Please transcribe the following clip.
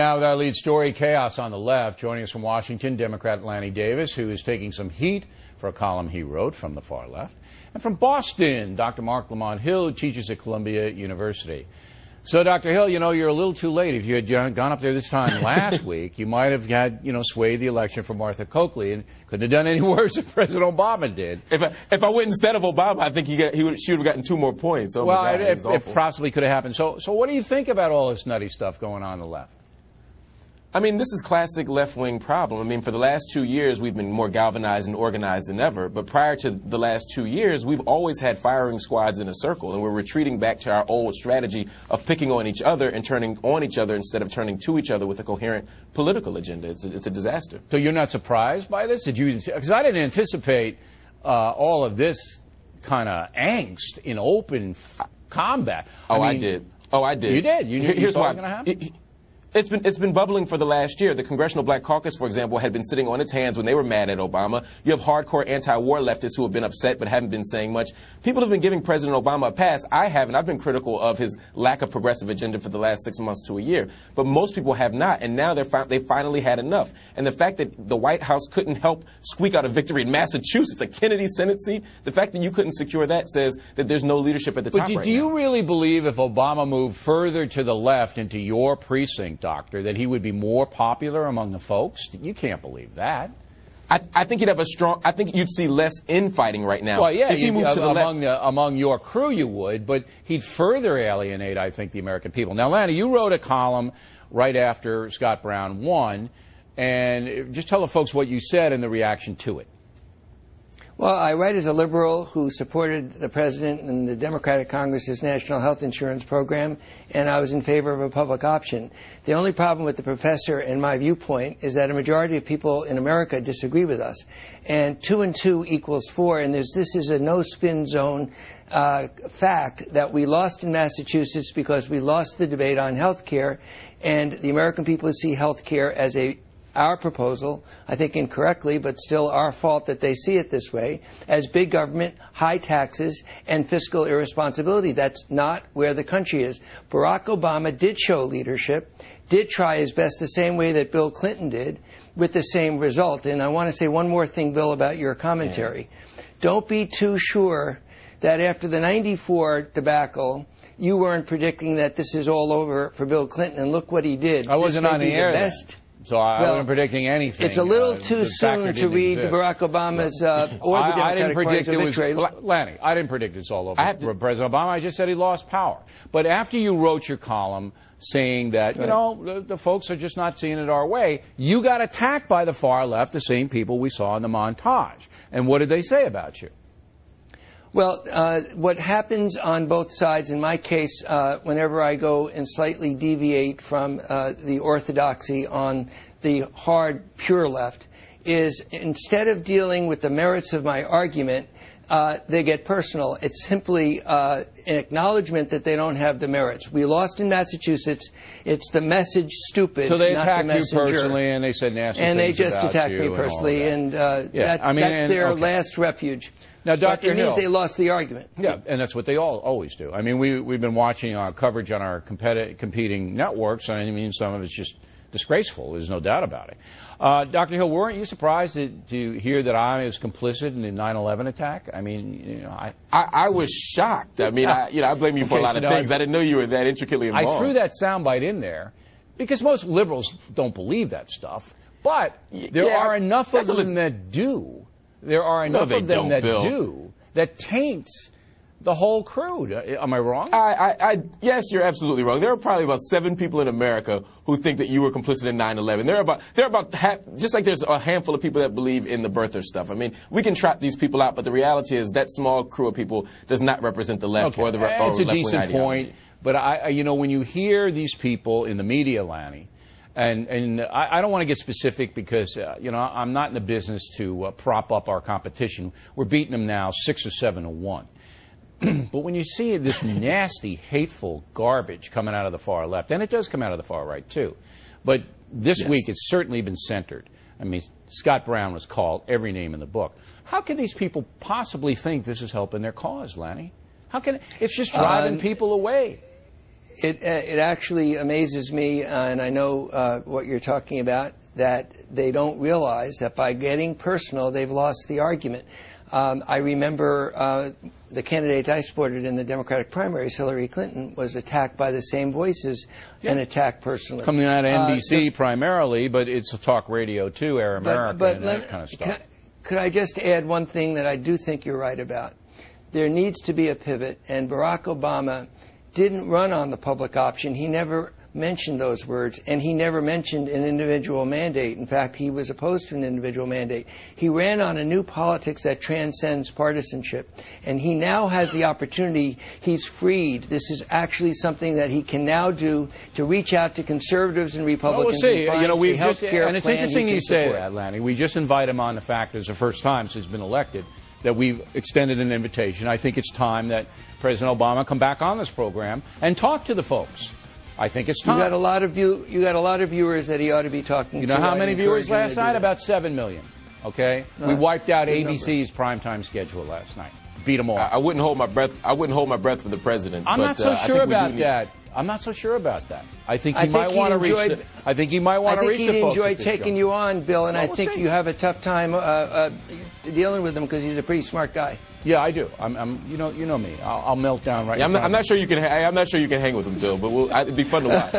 Now with our lead story, chaos on the left. Joining us from Washington, Democrat Lanny Davis, who is taking some heat for a column he wrote from the far left. And from Boston, Dr. Mark Lamont Hill, who teaches at Columbia University. So, Dr. Hill, you know, you're a little too late. If you had gone up there this time last week, you might have had, swayed the election for Martha Coakley and couldn't have done any worse than President Obama did. If I went instead of Obama, I think she would have gotten 2 more points. Oh, well, my God, it possibly could have happened. So what do you think about all this nutty stuff going on the left? I mean, this is classic left-wing problem. I mean, for the last 2 years, we've been more galvanized and organized than ever. But prior to the last 2 years, we've always had firing squads in a circle. And we're retreating back to our old strategy of picking on each other and turning on each other instead of turning to each other with a coherent political agenda. It's a disaster. So you're not surprised by this? Because I didn't anticipate all of this kind of angst in open combat. I did. Oh, I did. You did? You knew it was going to happen? It's been bubbling for the last year. The Congressional Black Caucus, for example, had been sitting on its hands when they were mad at Obama. You have hardcore anti-war leftists who have been upset but haven't been saying much. People have been giving President Obama a pass. I haven't. I've been critical of his lack of progressive agenda for the last 6 months to a year. But most people have not, and now they finally had enough. And the fact that the White House couldn't help squeak out a victory in Massachusetts, a Kennedy Senate seat, the fact that you couldn't secure that says that there's no leadership at the top right now. But do you really believe if Obama moved further to the left into your precinct, Doctor, that he would be more popular among the folks? You can't believe that. I think he'd have I think you'd see less infighting right now. Well, yeah, if he moved to the left. Among your crew you would, but he'd further alienate, I think, the American people. Now, Lanny, you wrote a column right after Scott Brown won, and just tell the folks what you said and the reaction to it. Well, I write as a liberal who supported the president and the Democratic Congress's national health insurance program, and I was in favor of a public option. The only problem with the professor and my viewpoint is that a majority of people in America disagree with us. And 2 and 2 equals 4, and this is a no-spin zone fact that we lost in Massachusetts because we lost the debate on health care, and the American people see health care as our proposal, I think incorrectly, but still our fault that they see it this way, as big government, high taxes, and fiscal irresponsibility. That's not where the country is. Barack Obama did show leadership, did try his best the same way that Bill Clinton did, with the same result. And I want to say one more thing, Bill, about your commentary. Don't be too sure that after the '94 debacle, you weren't predicting that this is all over for Bill Clinton, and look what he did. I wasn't on the air then. So I wasn't predicting anything. It's a little too soon to read Barack Obama's or the Democratic Party's obituary. Lanny, I didn't predict it's all over for President Obama. I just said he lost power. But after you wrote your column saying that, the folks are just not seeing it our way, you got attacked by the far left, the same people we saw in the montage. And what did they say about you? Well, what happens on both sides, in my case, whenever I go and slightly deviate from the orthodoxy on the hard, pure left, is instead of dealing with the merits of my argument, they get personal. It's simply an acknowledgement that they don't have the merits. We lost in Massachusetts. It's the message stupid, so they not the messenger. attacked you personally, and they said nasty things and they just about attacked you me personally, and that's their last refuge. Now, Dr. But it means they lost the argument. Yeah, and that's what they always do. I mean, we've been watching our coverage on our competing networks, and I mean, some of it's just disgraceful. There's no doubt about it. Dr. Hill, weren't you surprised to hear that I was complicit in the 9/11 attack? I mean, I was shocked. I mean, I blame you for a lot of things. I didn't know you were that intricately involved. I threw that soundbite in there because most liberals don't believe that stuff, but there are enough of them that do. There are enough of them that do, that taints the whole crew. Am I wrong? Yes, you're absolutely wrong. There are probably about 7 people in America who think that you were complicit in 9/11. There are about half, just like there's a handful of people that believe in the birther stuff. I mean, we can trot these people out, but the reality is that small crew of people does not represent the left or the left-wing ideology. It's a decent ideology. point, but when you hear these people in the media, Lanny, and I don't want to get specific because, I'm not in the business to prop up our competition. We're beating them now 6 or 7 to 1. But when you see this nasty, hateful garbage coming out of the far left, and it does come out of the far right too, but this week it's certainly been centered. I mean, Scott Brown was called every name in the book. How can these people possibly think this is helping their cause, Lanny? How can it's just driving people away? It actually amazes me, and I know what you're talking about, that they don't realize that by getting personal, they've lost the argument. I remember the candidate I supported in the Democratic primaries, Hillary Clinton, was attacked by the same voices and attacked personally. Coming out of NBC primarily, but it's talk radio too, Air America, and that kind of stuff. Could I just add one thing that I do think you're right about? There needs to be a pivot, and Barack Obama didn't run on the public option. He never mentioned those words, and he never mentioned an individual mandate. In fact, he was opposed to an individual mandate. He ran on a new politics that transcends partisanship, and he now has the opportunity. He's freed. This is actually something that he can now do to reach out to conservatives and Republicans. Well, we'll see. And You know, we just, and it's interesting you say that, Lanny. We just invite him on the fact it's the first time since he's been elected that we've extended an invitation. I think it's time that President Obama come back on this program and talk to the folks. I think it's time. You got a lot of viewers that he ought to be talking to. You know how many viewers last night? About 7 million. Okay, we wiped out ABC's primetime schedule last night. Beat them all. I wouldn't hold my breath. I wouldn't hold my breath for the president. I'm not so sure about that. I'm not so sure about that. I think he might want to reach. I think he might want to reach the folks. I think he'd enjoy taking you on, Bill, and I think you have a tough time dealing with him because he's a pretty smart guy. Yeah, I do. You know me. I'll melt down right. Yeah, I'm not sure you can. I'm not sure you can hang with him, Bill. But it'd be fun to watch.